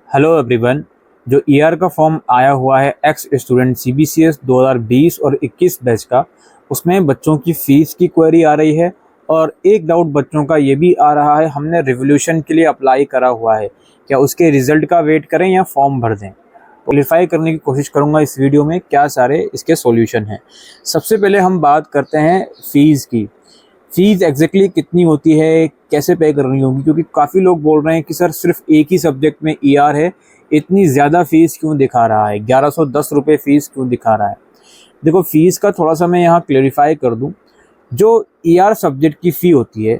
Hello everyone. जो ER का form आया हुआ है एक्स स्टूडेंट सीबीसीएस 2020 और 21 बैच का, उसमें बच्चों की फ़ीस की क्वेरी आ रही है। और एक डाउट बच्चों का ये भी आ रहा है, हमने रिवोल्यूशन के लिए अप्लाई करा हुआ है, क्या उसके रिज़ल्ट का वेट करें या फॉर्म भर दें। क्लियरफाई करने की कोशिश करूंगा इस वीडियो में क्या सारे इसके सॉल्यूशन हैं। सबसे पहले हम बात करते हैं फ़ीस की। फ़ीस एग्जैक्टली कितनी होती है, कैसे पे करनी होगी, क्योंकि काफ़ी लोग बोल रहे हैं कि सर सिर्फ एक ही सब्जेक्ट में ईआर है, इतनी ज़्यादा फ़ीस क्यों दिखा रहा है, 1110 रुपये फ़ीस क्यों दिखा रहा है। देखो, फ़ीस का थोड़ा सा मैं यहाँ क्लेरिफाई कर दूँ। जो ईआर सब्जेक्ट की फ़ी होती है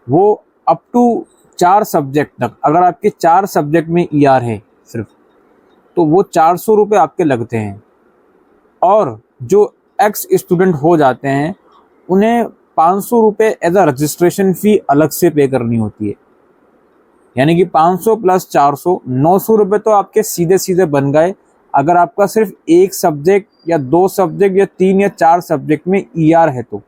वो अप टू 4 सब्जेक्ट तक, अगर आपके 4 सब्जेक्ट में ईआर है सिर्फ, तो वो 400 रुपये आपके लगते हैं। और जो एक्स स्टूडेंट हो जाते हैं उन्हें 500 रुपये एज अ रजिस्ट्रेशन फ़ी अलग से पे करनी होती है। यानी कि 500 प्लस 400, 900 रुपये तो आपके सीधे सीधे बन गए। अगर आपका सिर्फ एक सब्जेक्ट या 2 सब्जेक्ट या 3 या 4 सब्जेक्ट में ईआर है तो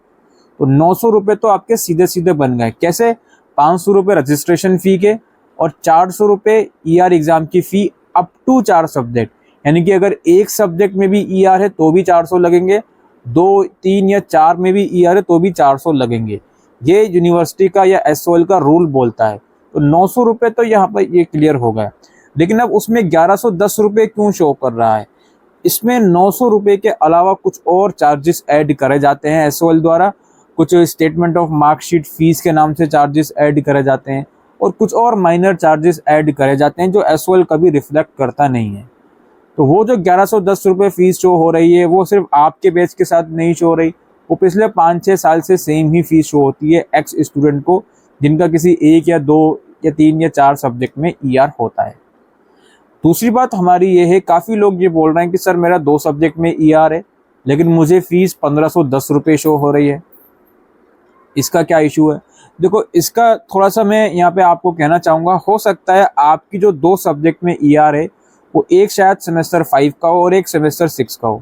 900 रुपये तो आपके सीधे सीधे बन गए। कैसे? 500 रुपये रजिस्ट्रेशन फ़ी के और 400 रुपये ईआर एग्ज़ाम की फ़ी अप टू 4 सब्जेक्ट। यानी कि अगर एक सब्जेक्ट में भी ईआर है तो भी 400 लगेंगे, 2, 3 या 4 में भी ईआर है तो भी 400 लगेंगे। ये यूनिवर्सिटी का या एसओएल का रूल बोलता है। तो 900 रुपये तो यहाँ पर ये क्लियर हो गया। लेकिन अब उसमें 1110 रुपये क्यों शो कर रहा है? इसमें 900 रुपये के अलावा कुछ और चार्जेस ऐड करे जाते हैं एसओएल द्वारा। कुछ स्टेटमेंट ऑफ मार्कशीट फीस के नाम से चार्जेस ऐड करे जाते हैं और कुछ और माइनर चार्जेस ऐड करे जाते हैं जो एसओएल कभी रिफ्लेक्ट करता नहीं है। तो वो जो 1110 रुपये फीस शो हो रही है वो सिर्फ आपके बैच के साथ नहीं शो हो रही, वो पिछले 5-6 साल से सेम ही फीस शो होती है एक्स स्टूडेंट को जिनका किसी 1 या 2 या 3 या 4 सब्जेक्ट में ईआर होता है। दूसरी बात हमारी ये है, काफ़ी लोग ये बोल रहे हैं कि सर मेरा 2 सब्जेक्ट में ईआर है लेकिन मुझे फ़ीस 1510 रुपये शो हो रही है, इसका क्या इशू है? देखो, इसका थोड़ा सा मैं यहाँ पे आपको कहना चाहूँगा। हो सकता है आपकी जो 2 सब्जेक्ट में ईआर है वो एक शायद सेमेस्टर 5 का हो और एक सेमेस्टर 6 का हो।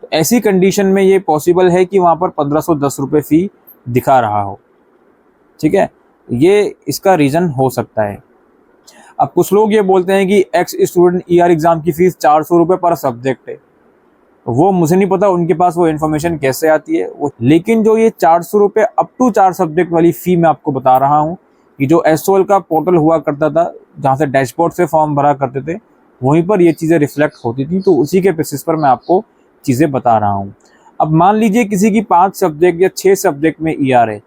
तो ऐसी कंडीशन में ये पॉसिबल है कि वहाँ पर 1510 रुपये फ़ी दिखा रहा हो। ठीक है, ये इसका रीज़न हो सकता है। अब कुछ लोग ये बोलते हैं कि एक्स स्टूडेंट ईआर एग्ज़ाम की फ़ीस 400 रुपये पर सब्जेक्ट है। वो मुझे नहीं पता उनके पास वो इन्फॉर्मेशन कैसे आती है वो, लेकिन जो ये 400 रुपये अप टू 4 सब्जेक्ट वाली फ़ी मैं आपको बता रहा हूँ कि जो एसओएल का पोर्टल हुआ करता था जहाँ से डैशबोर्ड से फॉर्म भरा करते थे, वहीं पर ये चीज़ें रिफ्लेक्ट होती थी। तो उसी के बेसिस पर मैं आपको चीज़ें बता रहा हूँ। अब मान लीजिए किसी की 5 सब्जेक्ट या 6 सब्जेक्ट में ईआर है,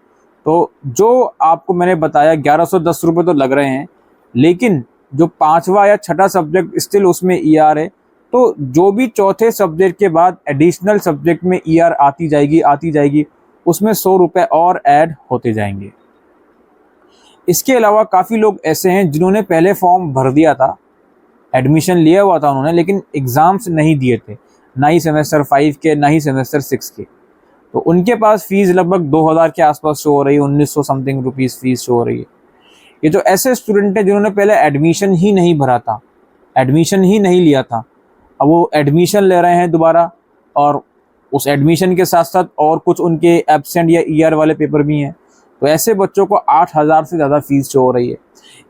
तो जो आपको मैंने बताया 1110 रुपये तो लग रहे हैं, लेकिन जो 5वां या 6ठा सब्जेक्ट स्टिल उसमें ईआर है, तो जो भी चौथे सब्जेक्ट के बाद एडिशनल सब्जेक्ट में ईआर आती जाएगी, उसमें 100 रुपये और ऐड होते जाएंगे। इसके अलावा काफ़ी लोग ऐसे हैं जिन्होंने पहले फॉर्म भर दिया था, एडमिशन लिया हुआ था उन्होंने, लेकिन एग्ज़ाम्स नहीं दिए थे, ना ही सेमेस्टर 5 के ना ही सेमेस्टर 6 के। तो उनके पास फ़ीस लगभग 2000 के आसपास शो हो रही है, 1900 समथिंग रुपीज़ फ़ीस शो हो रही है। ये जो ऐसे स्टूडेंट हैं जिन्होंने पहले एडमिशन ही नहीं भरा था, एडमिशन ही नहीं लिया था, अब वो एडमिशन ले रहे हैं दोबारा, और उस एडमिशन के साथ साथ और कुछ उनके एब्सेंट या ईआर वाले पेपर भी हैं। तो ऐसे बच्चों को 8000 से ज़्यादा फ़ीस शो हो रही है।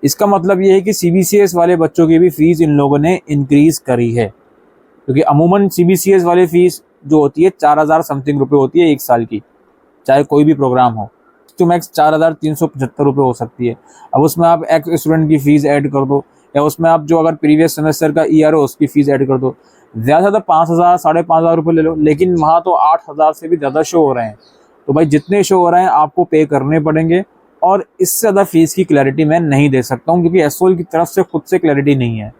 इसका मतलब ये है कि सीबीसीएस वाले बच्चों की भी फ़ीस इन लोगों ने इंक्रीज़ करी है, क्योंकि अमूमन सीबीसीएस वाली फ़ीस जो होती है 4000 समथिंग रुपये होती है 1 साल की, चाहे कोई भी प्रोग्राम हो। तो मैक्स 4375 रुपये हो सकती है। अब उसमें आप एक्स स्टूडेंट की फ़ीस ऐड कर दो, या उसमें आप जो अगर प्रीवियस सेमेस्टर का ईआर हो उसकी फ़ीस ऐड कर दो, ज़्यादा से ज़्यादा 5000 5500 रुपये ले लो, लेकिन वहाँ तो 8000 से भी ज़्यादा शो हो रहे हैं। तो भाई जितने शो हो रहे हैं आपको पे करने पड़ेंगे, और इससे ज़्यादा फ़ीस की क्लैरिटी मैं नहीं दे सकता हूँ, क्योंकि एसओएल की तरफ से खुद से क्लैरिटी नहीं है।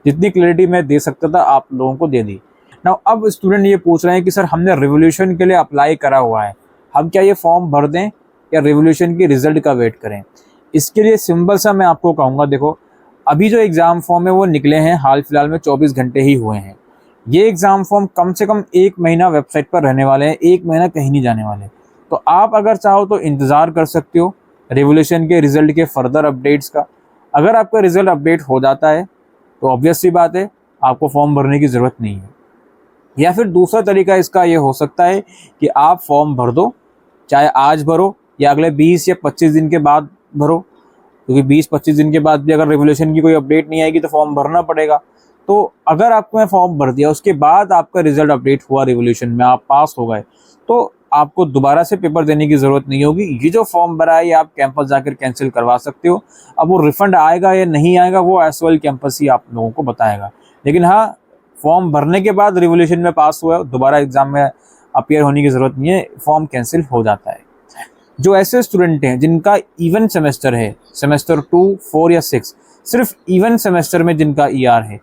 जितनी क्लैरिटी मैं दे सकता था आप लोगों को दे दी। नाउ अब स्टूडेंट ये पूछ रहे हैं कि सर हमने रिवोल्यूशन के लिए अप्लाई करा हुआ है, हम क्या ये फॉर्म भर दें या रिवोल्यूशन के रिज़ल्ट का वेट करें? इसके लिए सिंपल सा मैं आपको कहूँगा, देखो अभी जो एग्ज़ाम फॉर्म है वो निकले हैं हाल फिलहाल में, 24 घंटे ही हुए हैं। ये एग्ज़ाम फॉर्म कम से कम 1 महीना वेबसाइट पर रहने वाले हैं, 1 महीना कहीं नहीं जाने वाले। तो आप अगर चाहो तो इंतज़ार कर सकते हो रिवोल्यूशन के रिज़ल्ट के फर्दर अपडेट्स का। अगर आपका रिज़ल्ट अपडेट हो जाता है तो ऑब्वियस सी बात है आपको फॉर्म भरने की ज़रूरत नहीं है। या फिर दूसरा तरीका इसका ये हो सकता है कि आप फॉर्म भर दो, चाहे आज भरो या अगले 20 या 25 दिन के बाद भरो। क्योंकि 20-25 दिन के बाद भी अगर रिवोल्यूशन की कोई अपडेट नहीं आएगी तो फॉर्म भरना पड़ेगा। तो अगर आपने फॉर्म भर दिया, उसके बाद आपका रिजल्ट अपडेट हुआ रिवोल्यूशन में, आप पास हो गए, तो आपको दोबारा से पेपर देने की ज़रूरत नहीं होगी। ये जो फॉर्म भरा है ये आप कैंपस जाकर कैंसिल करवा सकते हो। अब वो रिफंड आएगा या नहीं आएगा वो एसओएल कैंपस ही आप लोगों को बताएगा। लेकिन हाँ, फॉर्म भरने के बाद रिवोल्यूशन में पास हुआ, दोबारा एग्जाम में अपीयर होने की ज़रूरत नहीं है, फॉर्म कैंसिल हो जाता है। जो ऐसे स्टूडेंट हैं जिनका इवन सेमेस्टर है, सेमेस्टर 2, 4 या 6, सिर्फ इवन सेमेस्टर में जिनका ईआर है,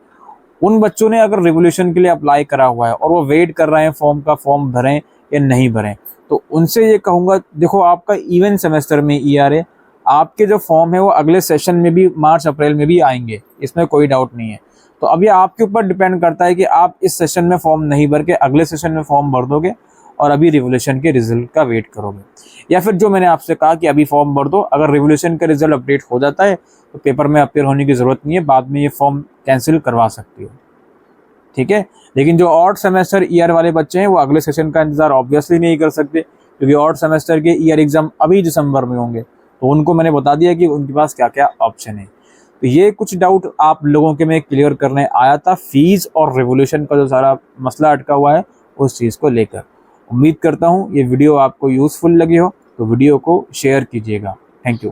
उन बच्चों ने अगर रिवोल्यूशन के लिए अप्लाई करा हुआ है और वो वेट कर रहे हैं फॉर्म का, फॉर्म भरें या नहीं भरें, तो उनसे ये कहूँगा, देखो आपका इवन सेमेस्टर में ईआर है, आपके जो फॉर्म है वो अगले सेशन में भी, मार्च अप्रैल में भी आएंगे, इसमें कोई डाउट नहीं है। तो अब ये आपके ऊपर डिपेंड करता है कि आप इस सेशन में फॉर्म नहीं भर के अगले सेशन में फॉर्म भर दोगे और अभी रिवोल्यूशन के रिजल्ट का वेट करोगे, या फिर जो मैंने आपसे कहा कि अभी फॉर्म भर दो, अगर रिवोल्यूशन का रिजल्ट अपडेट हो जाता है तो पेपर में अपीयर होने की ज़रूरत नहीं है, बाद में ये फॉर्म कैंसिल करवा सकती हो, ठीक है। लेकिन जो ऑड सेमेस्टर ईयर वाले बच्चे हैं वो अगले सेशन का इंतजार ऑब्वियसली नहीं कर सकते, क्योंकि ऑड सेमेस्टर के ईयर एग्जाम अभी दिसंबर में होंगे, तो उनको मैंने बता दिया कि उनके पास क्या क्या ऑप्शन है। तो ये कुछ डाउट आप लोगों के मैं क्लियर करने आया था, फीस और रिवोल्यूशन का जो सारा मसला अटका हुआ है उस चीज़ को लेकर। उम्मीद करता हूँ ये वीडियो आपको यूज़फुल लगी हो, तो वीडियो को शेयर कीजिएगा। Thank you.